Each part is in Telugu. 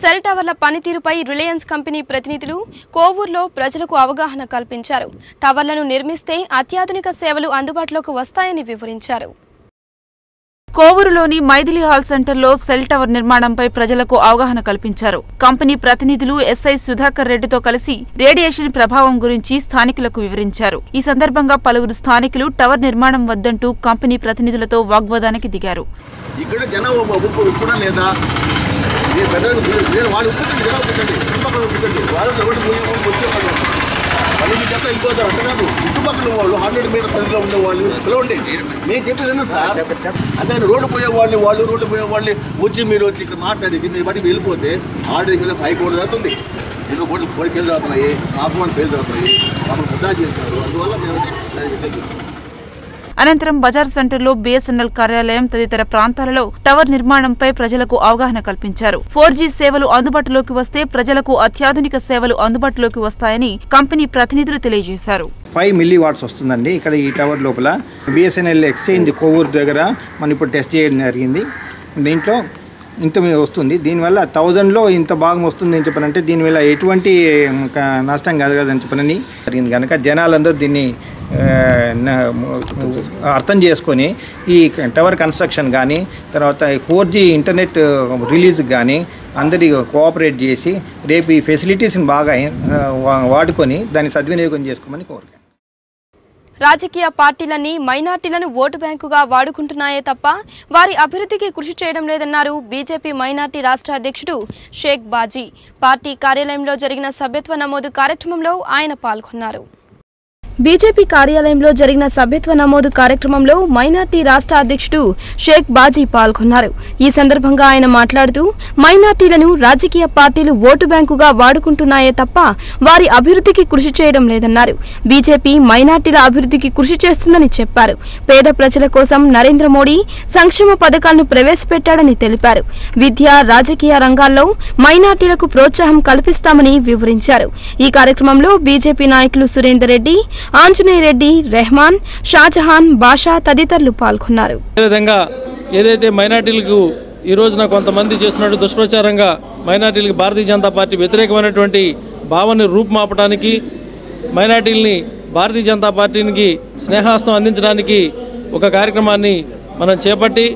సెల్ టవర్ల పనితీరుపై రిలయన్స్ కంపెనీ ప్రతినిధులు కోవూరులో ప్రజలకు అవగాహన కల్పించారు. టవర్లను నిర్మిస్తే అత్యాధునిక సేవలు అందుబాటులోకి వస్తాయని వివరించారు. కోవూరులోని మైథిలి హాల్ సెంటర్లో సెల్ టవర్ నిర్మాణంపై ప్రజలకు అవగాహన కల్పించారు. కంపెనీ ప్రతినిధులు ఎస్ఐ సుధాకర్ రెడ్డితో కలిసి రేడియేషన్ ప్రభావం గురించి స్థానికులకు వివరించారు. ఈ సందర్భంగా పలువురు స్థానికులు టవర్ నిర్మాణం వద్దంటూ కంపెనీ ప్రతినిధులతో వాగ్వాదానికి దిగారు. చుట్టుపక్కల వాళ్ళు 100 మీటర్ పరిధిలో ఉండేవాళ్ళు పిలవండి. మేము చెప్పేది సార్, అదే రోడ్డు పోయేవాళ్ళు రోడ్డు పోయేవాళ్ళు వచ్చి మీరు వచ్చి ఇక్కడ మాట్లాడి మీరు బట్టి వెళ్ళిపోతే ఆర్డర్ మీద 5 కోట్లు అవుతుంది. ఇంకో కోట్లు 10 కేలు అవుతున్నాయి, మాకు పేర్లు అవుతున్నాయి, మమ్మల్ని ముద్దా చేస్తారు. అందువల్ల మేము అనంతరం బజార్ సెంటర్లో బీఎస్ఎన్ఎల్ కార్యాలయం తదితర ప్రాంతాలలో టవర్ నిర్మాణంపై ప్రజలకు అవగాహన కల్పించారు. 4G సేవలు అందుబాటులోకి వస్తే ప్రజలకు అత్యాధునిక సేవలు అందుబాటులోకి వస్తాయని కంపెనీ ప్రతినిధులు తెలియజేశారు. 5 మిల్లీ వాట్స్ వస్తుందండి ఇక్కడ ఈ టవర్ లోపల. బీఎస్ఎన్ఎల్ ఎక్స్చేంజ్ కోవూరు దగ్గర మనం ఇప్పుడు టెస్ట్ చేయడం జరిగింది. దీంట్లో ఇంత వస్తుంది. దీనివల్ల 1000లో ఇంత భాగం వస్తుంది అని చెప్పనంటే దీనివల్ల ఎటువంటి నష్టం కలగదని చెప్పనని జరిగింది. కనుక జనాలందరూ దీన్ని అర్థం చేసుకొని ఈ టవర్ కన్స్ట్రక్షన్ కానీ తర్వాత 4G ఇంటర్నెట్ రిలీజ్ కానీ అందరి కోఆపరేట్ చేసి రేపు ఈ ఫెసిలిటీస్ని బాగా వాడుకొని దాన్ని సద్వినియోగం చేసుకోమని కోరుతాను. రాజకీయ పార్టీలన్నీ మైనార్టీలను ఓటు బ్యాంకుగా వాడుకుంటున్నాయే తప్ప వారి అభివృద్ధికి కృషి చేయడం లేదన్నారు బీజేపీ మైనార్టీ రాష్ట్ర అధ్యక్షుడు షేక్ బాజీ. పార్టీ కార్యాలయంలో జరిగిన సభ్యత్వ నమోదు కార్యక్రమంలో ఆయన పాల్గొన్నారు. బీజేపీ కార్యాలయంలో జరిగిన సభ్యత్వ నమోదు కార్యక్రమంలో మైనార్టీ రాష్ట్ర అధ్యక్షుడు షేక్ బాజీ పాల్గొన్నారు. ఈ సందర్భంగా ఆయన మాట్లాడుతూ మైనార్టీలను రాజకీయ పార్టీలు ఓటు బ్యాంకుగా వాడుకుంటున్నాయే తప్ప వారి అభివృద్ధికి కృషి చేయడం లేదన్నారు. బీజేపీ మైనార్టీల అభివృద్ధికి కృషి చేస్తుందని చెప్పారు. పేద ప్రజల కోసం నరేంద్ర మోడీ సంక్షేమ పథకాలను ప్రవేశపెట్టాడని తెలిపారు. విద్య, రాజకీయ రంగాల్లో మైనార్టీలకు ప్రోత్సాహం కల్పిస్తామని వివరించారు. ఈ కార్యక్రమంలో బీజేపీ నాయకులు సురేందర్ రెడ్డి, ఆంజనేయ రెడ్డి, రెహమాన్, షాజహాన్, బాషా తదితరులు పాల్గొన్నారు. ఏదైతే మైనార్టీలకు ఈ రోజున కొంతమంది చేస్తున్నట్టు దుష్ప్రచారంగా మైనార్టీలకు భారతీయ జనతా పార్టీ వ్యతిరేకమైనటువంటి భావనని రూపుమాపడానికి, మైనార్టీలని భారతీయ జనతా పార్టీకి స్నేహాస్తం అందించడానికి ఒక కార్యక్రమాన్ని మనం చేపట్టి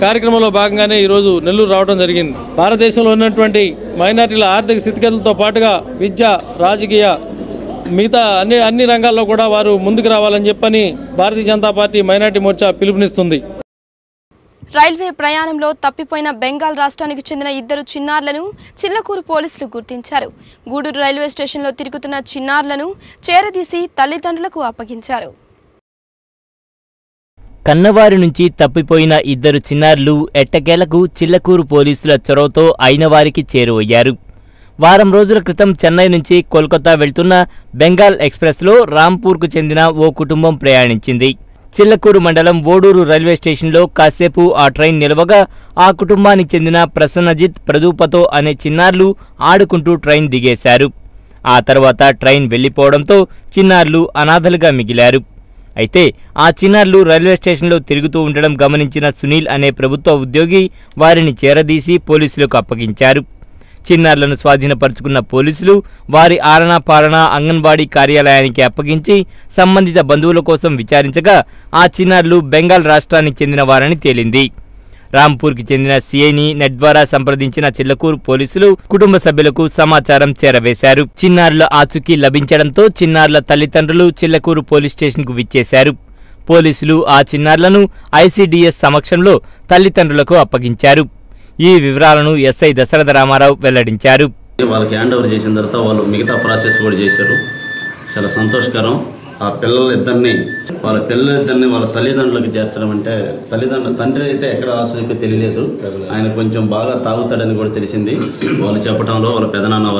కార్యక్రమంలో భాగంగానే ఈరోజు నెల్లూరు రావడం జరిగింది. భారతదేశంలో ఉన్నటువంటి మైనార్టీల ఆర్థిక స్థితిగతులతో పాటుగా విద్య, రాజకీయ, మిగతా అన్ని రంగాల్లో కూడా వారు ముందుకు రావాలని చెప్పని భారతీయ జనతా పార్టీ మైనార్టీ మోర్చా పిలుపునిస్తుంది. రైల్వే ప్రయాణంలో తప్పిపోయిన బెంగాల్ రాష్ట్రానికి చెందిన 2 చిన్నారులను చిల్లకూరు పోలీసులు గుర్తించారు. గూడూరు రైల్వే స్టేషన్లో తిరుగుతున్న చిన్నారులను చేరదీసి తల్లిదండ్రులకు అప్పగించారు. కన్నవారి నుంచి తప్పిపోయిన 2 చిన్నారులు ఎట్టకేలకు చిల్లకూరు పోలీసుల చొరవతో అయినవారికి చేరువయ్యారు. వారం రోజుల క్రితం చెన్నై నుంచి కోల్కతా వెళ్తున్న బెంగాల్ ఎక్స్ప్రెస్లో రాంపూర్కు చెందిన ఓ కుటుంబం ప్రయాణించింది. చిల్లకూరు మండలం ఓడూరు రైల్వే స్టేషన్లో కాసేపు ఆ ట్రైన్ నిలవగా ఆ కుటుంబానికి చెందిన ప్రసన్నజిత్, ప్రదూపతో అనే చిన్నారులు ఆడుకుంటూ ట్రైన్ దిగేశారు. ఆ తర్వాత ట్రైన్ వెళ్లిపోవడంతో చిన్నారులు అనాథలుగా మిగిలారు. అయితే ఆ చిన్నారులు రైల్వే స్టేషన్లో తిరుగుతూ ఉండడం గమనించిన సునీల్ అనే ప్రభుత్వ ఉద్యోగి వారిని చేరదీసి పోలీసులకు అప్పగించారు. చిన్నారులను స్వాధీనపరుచుకున్న పోలీసులు వారి ఆలనా పాలనా అంగన్వాడీ కార్యాలయానికి అప్పగించి సంబంధిత బంధువుల కోసం విచారించగా ఆ చిన్నారులు బెంగాల్ రాష్ట్రానికి చెందిన వారని తేలింది. రాంపూర్కి చెందిన సీఐని నెట్ ద్వారా సంప్రదించిన చిల్లకూరు పోలీసులు కుటుంబ సభ్యులకు సమాచారం చేరవేశారు. చిన్నారుల ఆచూకీ లభించడంతో చిన్నారుల తల్లిదండ్రులు చిల్లకూరు పోలీస్ స్టేషన్కు విచ్చేశారు. పోలీసులు ఆ చిన్నారులను ఐసీడీఎస్ సమక్షంలో తల్లిదండ్రులకు అప్పగించారు. ఈ వివరాలను ఎస్ఐ దశరథ రామారావు వెల్లడించారు. వాళ్ళకి హ్యాండ్ ఓవర్ చేసిన తర్వాత వాళ్ళు మిగతా ప్రాసెస్ కూడా చేశారు. చాలా సంతోషకరం. ఆ పిల్లలిద్దరిని వాళ్ళ తల్లిదండ్రులకు చేర్చడం అంటే తండ్రి అయితే ఎక్కడ ఆశ్రయికో తెలియలేదు. ఆయన కొంచెం బాగా తాగుతాడని కూడా తెలిసింది. వాళ్ళు చెప్పడంలో వాళ్ళ పెదనాన్న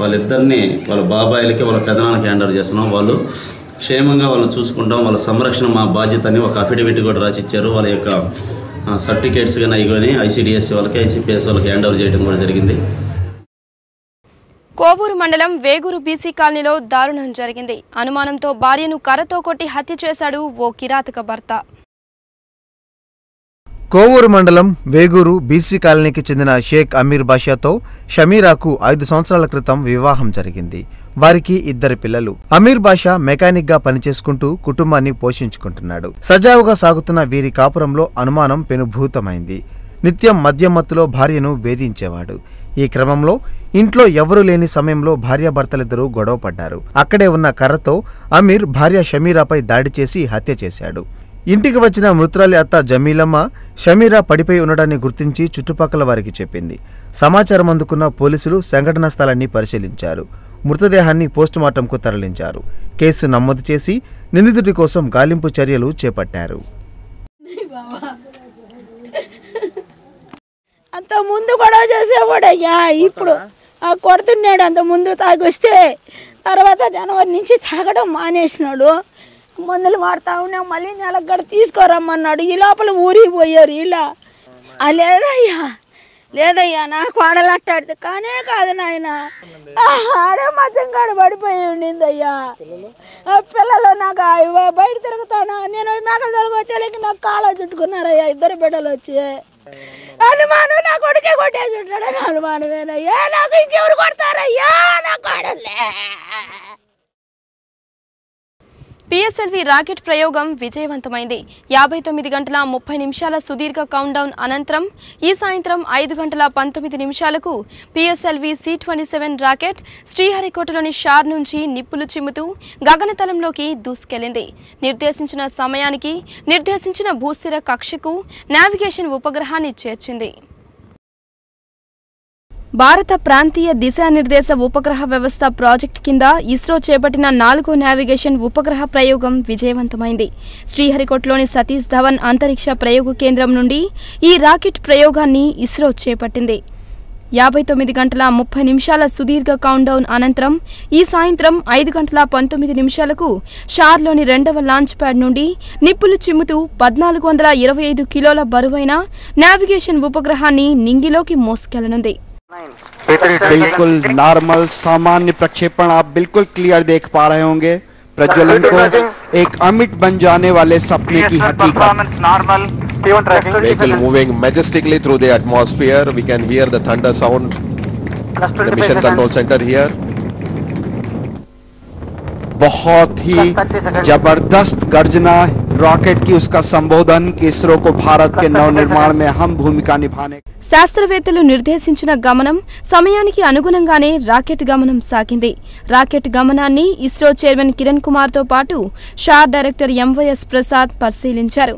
వాళ్ళిద్దరిని వాళ్ళ బాబాయిలకి వాళ్ళ పెదనాన్నకి హ్యాండ్ ఓవర్ చేస్తున్నాం. వాళ్ళు క్షేమంగా వాళ్ళని చూసుకుంటాం, వాళ్ళ సంరక్షణ మా బాధ్యత అని ఒక అఫిడవిట్ కూడా రాసిచ్చారు. వాళ్ళ యొక్క సర్టిఫికేట్స్ కానీ ఇవన్నీ ఐసీడీఎస్ వాళ్ళకి, ఐసీపీఎస్ వాళ్ళకి హ్యాండ్ ఓవర్ చేయడం కూడా జరిగింది. కోవూరు మండలం వేగూరు బీసీ కాలనీలో దారుణం జరిగింది. అనుమానంతో భార్యను కర్రతో కొట్టి హత్య చేశాడు ఓ కిరాతక భర్త. కోవూరు మండలం వేగూరు బీసీ కాలనీకి చెందిన షేక్ అమీర్ బాషాతో షమీరాకు 5 సంవత్సరాల క్రితం వివాహం జరిగింది. వారికి 2 పిల్లలు. అమీర్ బాషా మెకానిక్ గా పనిచేసుకుంటూ కుటుంబాన్ని పోషించుకుంటున్నాడు. సజావుగా సాగుతున్న వీరి కాపురంలో అనుమానం పెనుభూతమైంది. నిత్యం మద్యం మత్తులో భార్యను వేధించేవాడు. ఈ క్రమంలో ఇంట్లో ఎవరూ లేని సమయంలో భార్యాభర్తలిద్దరూ గొడవ పడ్డారు. అక్కడే ఉన్న కర్రతో అమీర్ భార్య షమీరాపై దాడి చేసి హత్య చేశాడు. ఇంటికి వచ్చిన మృతురాలి అత్త జమీలమ్మ షమీరా పడిపోయి ఉండడాన్ని గుర్తించి చుట్టుపక్కల వారికి చెప్పింది. సమాచారం అందుకున్న పోలీసులు సంఘటనా స్థలాన్ని పరిశీలించారు. మృతదేహాన్ని పోస్టుమార్టంకు తరలించారు. కేసు నమోదు చేసి నిందితుడి కోసం గాలింపు చర్యలు చేపట్టారు. అంత ముందు గొడవ చేసేవాడయ్యా, ఇప్పుడు కొడుతున్నాడు. అంత ముందు తాగొస్తే తర్వాత జనవరి నుంచి తాగడం మానేసినాడు. మందులు వాడుతూ ఉన్నాం. మళ్ళీ నెలకు గడ తీసుకోరమ్మన్నాడు. ఈ లోపల ఊరికి పోయారు. ఇలా లేదయ్యా నా కోడలు అట్టాడితే కానే కాదు నాయన. ఆడే మధ్యంగాడు పడిపోయి ఉండిందయ్యా. పిల్లలు నాకు బయట తిరుగుతాను. నేను మేకలు తొలగొచ్చేకి నాకు కాళ్ళ చుట్టుకున్నారయ్యా 2 బిడ్డలు వచ్చి. అనుమానం నా కొడుకే కొట్టేసి ఉంటాడని అనుమానమేనయ్యా. నాకు ఇంకెవరు కొడతారయ్యా నా కోడలే. పిఎస్ఎల్వి రాకెట్ ప్రయోగం విజయవంతమైంది. 59 గంటల 30 నిమిషాల సుదీర్ఘ కౌంట్డౌన్ అనంతరం ఈ సాయంత్రం 5 గంటల 19 నిమిషాలకు పిఎస్ఎల్వి C-27 రాకెట్ శ్రీహరికోటలోని షార్ నుంచి నిప్పులు చిమ్ముతూ గగనతలంలోకి దూసుకెళ్లింది. నిర్దేశించిన సమయానికి నిర్దేశించిన భూస్థిర కక్షకు నావిగేషన్ ఉపగ్రహాన్ని చేర్చింది. భారత ప్రాంతీయ దిశానిర్దేశ ఉపగ్రహ వ్యవస్థ ప్రాజెక్టు కింద ఇస్రో చేపట్టిన 4వ నావిగేషన్ ఉపగ్రహ ప్రయోగం విజయవంతమైంది. శ్రీహరికోటలోని సతీష్ ధవన్ అంతరిక్ష ప్రయోగ కేంద్రం నుండి ఈ రాకెట్ ప్రయోగాన్ని ఇస్రో చేపట్టింది. 59 గంటల 30 నిమిషాల సుదీర్ఘ కౌంట్డౌన్ అనంతరం ఈ సాయంత్రం 5 గంటల 19 నిమిషాలకు షార్లోని 2వ లాంచ్ ప్యాడ్ నుండి నిప్పులు చిమ్ముతూ 1425 కిలోల బరువైన నావిగేషన్ ఉపగ్రహాన్ని నింగిలోకి మోసుకెళ్లనుంది. बिल्कुल नॉर्मल सामान्य प्रक्षेपण आप बिल्कुल क्लियर देख पा रहे होंगे. प्रज्वलन को एक अमिट बन जाने वाले सपने की हकीकत. Vehicle moving majestically through the atmosphere. We can hear the thunder sound. The mission control center here. बहुत ही जबरदस्त गर्जना रॉकेट की उसका संबोधन कि इसरो को भारत के नवनिर्माण में अहम भूमिका निभाने. శాస్త్రవేత్తలు నిర్దేశించిన గమనం సమయానికి అనుగుణంగానే రాకెట్ గమనం సాగింది. రాకెట్ గమనాన్ని ఇస్రో చైర్మన్ కిరణ్ కుమార్తో పాటు షార్ డైరెక్టర్ ఎంవైఎస్ ప్రసాద్ పరిశీలించారు.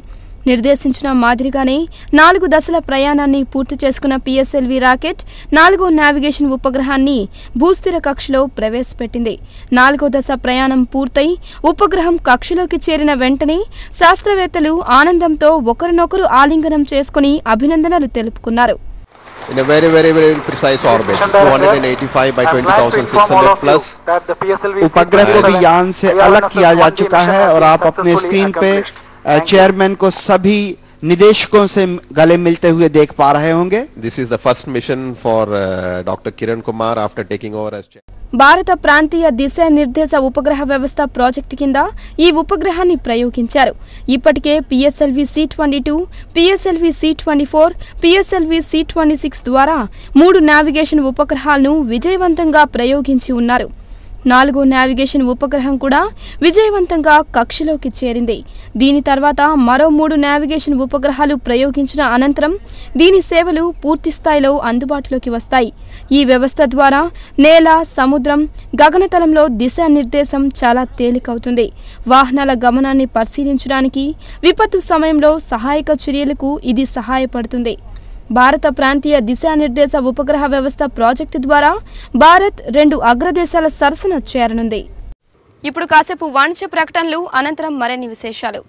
నిర్దేశించిన మాదిరిగానే 4 దశల ప్రయాణాన్ని పూర్తి చేసుకున్న పిఎస్ఎల్వి రాకెట్ 4వ నావిగేషన్ ఉపగ్రహాన్ని భూస్థిర కక్షలో ప్రవేశపెట్టింది. 4వ దశ ప్రయాణం పూర్తయి ఉపగ్రహం కక్షలోకి చేరిన వెంటనే శాస్త్రవేత్తలు ఆనందంతో ఒకరినొకరు ఆలింగనం చేసుకుని అభినందనలు తెలుపుకున్నారు. In a very precise orbit, 285 by 20,600 plus. उपग्रह को भी यान से अलग किया जा चुका है और आप अपने स्क्रीन पे चेयरमैन को सभी निदेशकों से गले मिलते हुए देख पा रहे होंगे. This is the first mission for Dr. Kiran Kumar after taking over as chair. భారత ప్రాంతీయ దిశానిర్దేశ ఉపగ్రహ వ్యవస్థ ప్రాజెక్టు కింద ఈ ఉపగ్రహాన్ని ప్రయోగించారు. ఇప్పటికే PSLV C-22, PSLV C-24, PSLV C-26 ద్వారా 3 నావిగేషన్ ఉపగ్రహాలను విజయవంతంగా ప్రయోగించి ఉన్నారు. 4వ నావిగేషన్ ఉపగ్రహం కూడా విజయవంతంగా కక్షలోకి చేరింది. దీని తర్వాత మరో 3 నావిగేషన్ ఉపగ్రహాలు ప్రయోగించిన అనంతరం దీని సేవలు పూర్తి స్థాయిలో అందుబాటులోకి వస్తాయి. ఈ వ్యవస్థ ద్వారా నేల, సముద్రం, గగనతలంలో దిశానిర్దేశం చాలా తేలికవుతుంది. వాహనాల గమనాన్ని పరిశీలించడానికి, విపత్తు సమయంలో సహాయక చర్యలకు ఇది సహాయపడుతుంది. భారత ప్రాంతీయ దిశానిర్దేశ ఉపగ్రహ వ్యవస్థ ప్రాజెక్టు ద్వారా భారత్ 2 అగ్రదేశాల సరసన చేరనుంది. ఇప్పుడు కాసేపు వాణిజ్య ప్రకటనలు, అనంతరం మరిన్ని విశేషాలు.